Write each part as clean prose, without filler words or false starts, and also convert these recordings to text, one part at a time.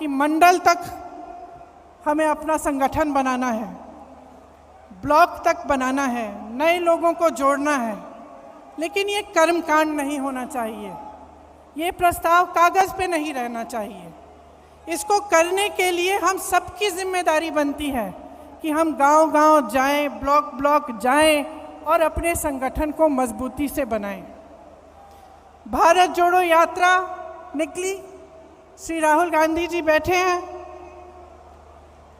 कि मंडल तक हमें अपना संगठन बनाना है, ब्लॉक तक बनाना है, नए लोगों को जोड़ना है, लेकिन ये कर्मकांड नहीं होना चाहिए। ये प्रस्ताव कागज़ पे नहीं रहना चाहिए। इसको करने के लिए हम सबकी जिम्मेदारी बनती है कि हम गांव-गांव जाएं, ब्लॉक जाएं और अपने संगठन को मजबूती से बनाएं। भारत जोड़ो यात्रा निकली, श्री राहुल गांधी जी बैठे हैं,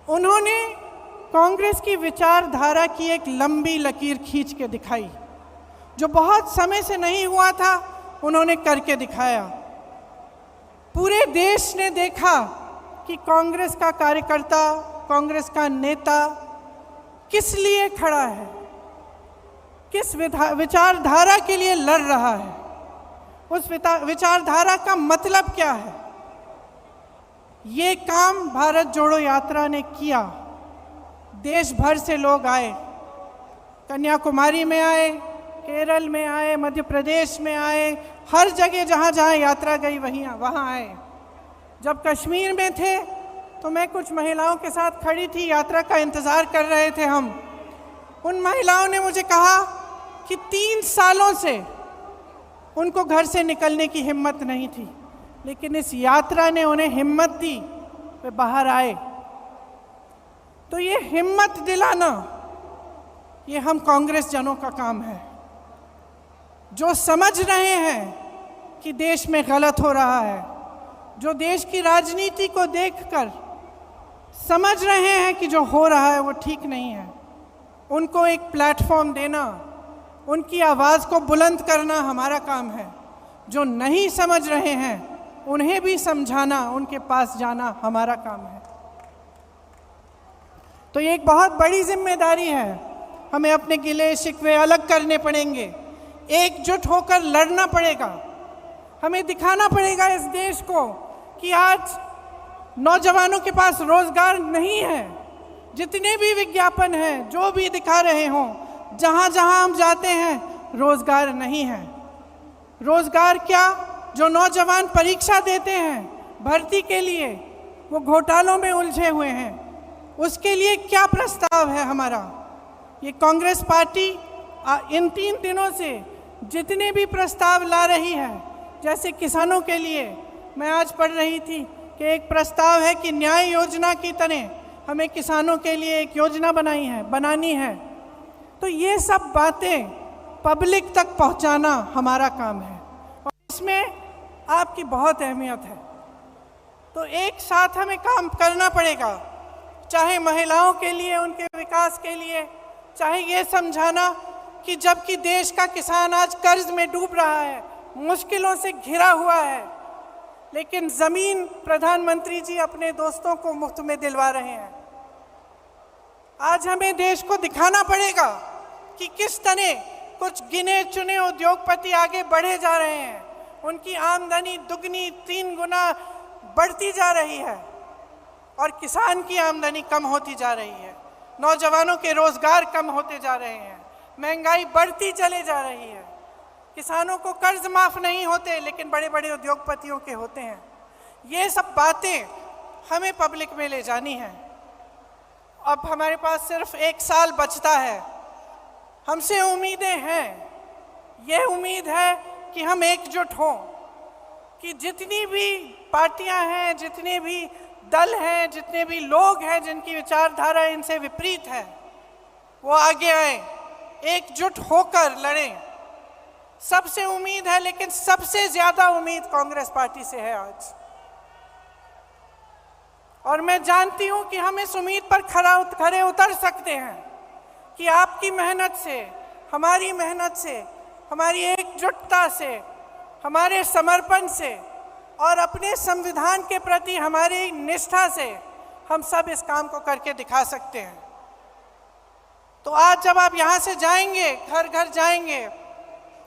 उन्होंने कांग्रेस की विचारधारा की एक लंबी लकीर खींच के दिखाई। जो बहुत समय से नहीं हुआ था, उन्होंने करके दिखाया। पूरे देश ने देखा कि कांग्रेस का कार्यकर्ता, कांग्रेस का नेता किस लिए खड़ा है, किस विचारधारा के लिए लड़ रहा है, उस विचारधारा का मतलब क्या है। ये काम भारत जोड़ो यात्रा ने किया। देश भर से लोग आए, कन्याकुमारी में आए, केरल में आए, मध्य प्रदेश में आए, हर जगह जहाँ जहाँ यात्रा गई वहाँ आए। जब कश्मीर में थे तो मैं कुछ महिलाओं के साथ खड़ी थी, यात्रा का इंतज़ार कर रहे थे हम। उन महिलाओं ने मुझे कहा कि 3 सालों से उनको घर से निकलने की हिम्मत नहीं थी, लेकिन इस यात्रा ने उन्हें हिम्मत दी, वे बाहर आए। तो ये हिम्मत दिलाना, ये हम कांग्रेस जनों का काम है, जो समझ रहे हैं कि देश में गलत हो रहा है, जो देश की राजनीति को देखकर समझ रहे हैं कि जो हो रहा है वो ठीक नहीं है। उनको एक प्लेटफॉर्म देना, उनकी आवाज़ को बुलंद करना हमारा काम है। जो नहीं समझ रहे हैं उन्हें भी समझाना, उनके पास जाना हमारा काम है। तो ये एक बहुत बड़ी जिम्मेदारी है। हमें अपने गिले शिकवे अलग करने पड़ेंगे, एकजुट होकर लड़ना पड़ेगा। हमें दिखाना पड़ेगा इस देश को कि आज नौजवानों के पास रोजगार नहीं है। जितने भी विज्ञापन हैं, जो भी दिखा रहे हों, जहाँ जहाँ हम जाते हैं रोजगार नहीं है। रोजगार क्या, जो नौजवान परीक्षा देते हैं भर्ती के लिए, वो घोटालों में उलझे हुए हैं, उसके लिए क्या प्रस्ताव है हमारा। ये कांग्रेस पार्टी इन 3 दिनों से जितने भी प्रस्ताव ला रही है, जैसे किसानों के लिए मैं आज पढ़ रही थी कि एक प्रस्ताव है कि न्याय योजना की तरह हमें किसानों के लिए एक योजना बनानी है। तो ये सब बातें पब्लिक तक पहुंचाना हमारा काम है और इसमें आपकी बहुत अहमियत है। तो एक साथ हमें काम करना पड़ेगा, चाहे महिलाओं के लिए, उनके विकास के लिए, चाहे ये समझाना कि जबकि देश का किसान आज कर्ज में डूब रहा है, मुश्किलों से घिरा हुआ है, लेकिन ज़मीन प्रधानमंत्री जी अपने दोस्तों को मुफ्त में दिलवा रहे हैं। आज हमें देश को दिखाना पड़ेगा कि किस तरह कुछ गिने चुने उद्योगपति आगे बढ़े जा रहे हैं, उनकी आमदनी दुगनी 3 गुना बढ़ती जा रही है और किसान की आमदनी कम होती जा रही है, नौजवानों के रोजगार कम होते जा रहे हैं, महंगाई बढ़ती चले जा रही है, किसानों को कर्ज माफ नहीं होते लेकिन बड़े बड़े उद्योगपतियों के होते हैं। ये सब बातें हमें पब्लिक में ले जानी है। अब हमारे पास सिर्फ 1 साल बचता है, हमसे उम्मीदें हैं। ये उम्मीद है कि हम एकजुट हों, कि जितनी भी पार्टियां हैं, जितने भी दल हैं, जितने भी लोग हैं जिनकी विचारधारा इनसे विपरीत है, वो आगे आए, एकजुट होकर लड़ें। सबसे उम्मीद है, लेकिन सबसे ज्यादा उम्मीद कांग्रेस पार्टी से है आज। और मैं जानती हूं कि हम इस उम्मीद पर खरे उतर सकते हैं कि आपकी मेहनत से, हमारी मेहनत से, हमारी एकजुटता से, हमारे समर्पण से और अपने संविधान के प्रति हमारी निष्ठा से हम सब इस काम को करके दिखा सकते हैं। तो आज जब आप यहाँ से जाएंगे, घर घर जाएंगे,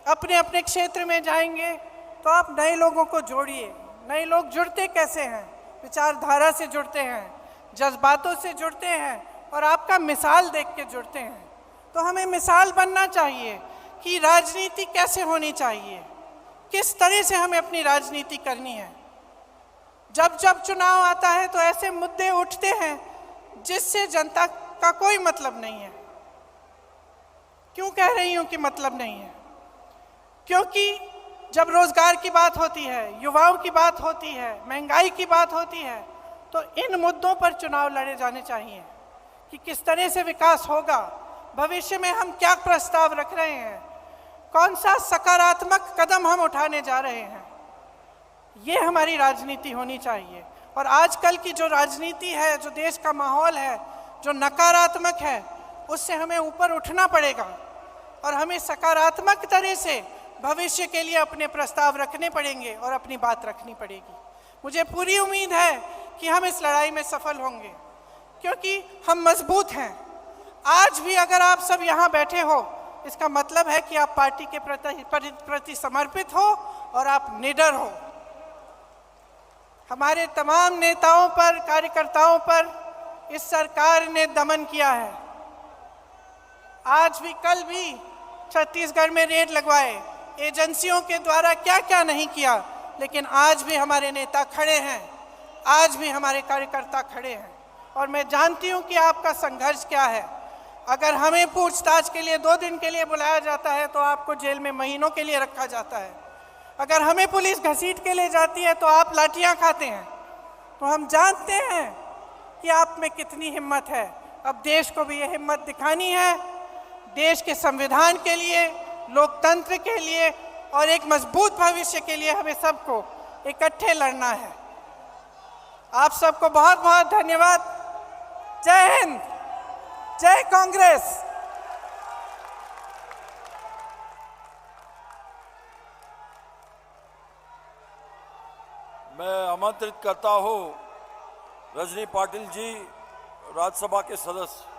अपने अपने क्षेत्र में जाएंगे, तो आप नए लोगों को जोड़िए। नए लोग जुड़ते कैसे हैं? विचारधारा से जुड़ते हैं, जज्बातों से जुड़ते हैं और आपका मिसाल देख के जुड़ते हैं। तो हमें मिसाल बनना चाहिए कि राजनीति कैसे होनी चाहिए, किस तरह से हमें अपनी राजनीति करनी है। जब जब चुनाव आता है तो ऐसे मुद्दे उठते हैं जिससे जनता का कोई मतलब नहीं है। क्यों कह रही हूं कि मतलब नहीं है? क्योंकि जब रोजगार की बात होती है, युवाओं की बात होती है, महंगाई की बात होती है, तो इन मुद्दों पर चुनाव लड़े जाने चाहिए कि किस तरह से विकास होगा, भविष्य में हम क्या प्रस्ताव रख रहे हैं, कौन सा सकारात्मक कदम हम उठाने जा रहे हैं। ये हमारी राजनीति होनी चाहिए। और आजकल की जो राजनीति है, जो देश का माहौल है, जो नकारात्मक है, उससे हमें ऊपर उठना पड़ेगा और हमें सकारात्मक तरह से भविष्य के लिए अपने प्रस्ताव रखने पड़ेंगे और अपनी बात रखनी पड़ेगी। मुझे पूरी उम्मीद है कि हम इस लड़ाई में सफल होंगे, क्योंकि हम मजबूत हैं। आज भी अगर आप सब यहाँ बैठे हो, इसका मतलब है कि आप पार्टी के प्रति समर्पित हो और आप निडर हो। हमारे तमाम नेताओं पर, कार्यकर्ताओं पर इस सरकार ने दमन किया है। आज भी, कल भी छत्तीसगढ़ में रेड लगवाए, एजेंसियों के द्वारा क्या क्या नहीं किया, लेकिन आज भी हमारे नेता खड़े हैं, आज भी हमारे कार्यकर्ता खड़े हैं। और मैं जानती हूं कि आपका संघर्ष क्या है। अगर हमें पूछताछ के लिए 2 दिन के लिए बुलाया जाता है तो आपको जेल में महीनों के लिए रखा जाता है। अगर हमें पुलिस घसीट के ले जाती है तो आप लाठियां खाते हैं। तो हम जानते हैं कि आप में कितनी हिम्मत है। अब देश को भी ये हिम्मत दिखानी है, देश के संविधान के लिए, लोकतंत्र के लिए और एक मजबूत भविष्य के लिए हमें सबको इकट्ठे लड़ना है। आप सबको बहुत बहुत धन्यवाद। जय हिंद, जय कांग्रेस। मैं आमंत्रित करता हूं रजनी पाटिल जी, राज्यसभा के सदस्य।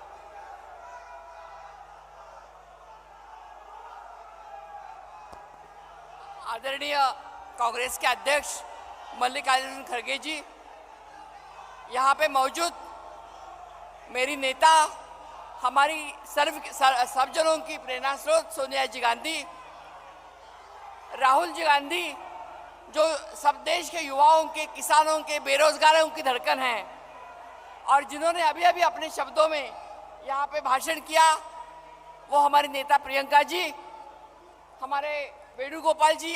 आदरणीय कांग्रेस के अध्यक्ष मल्लिकार्जुन खड़गे जी, यहाँ पे मौजूद मेरी नेता, हमारी सब जनों की प्रेरणा स्रोत सोनिया जी गांधी, राहुल जी गांधी, जो सब देश के युवाओं के, किसानों के, बेरोजगारों की धड़कन है, और जिन्होंने अभी अभी अपने शब्दों में यहाँ पे भाषण किया, वो हमारी नेता प्रियंका जी, हमारे वेणुगोपाल जी।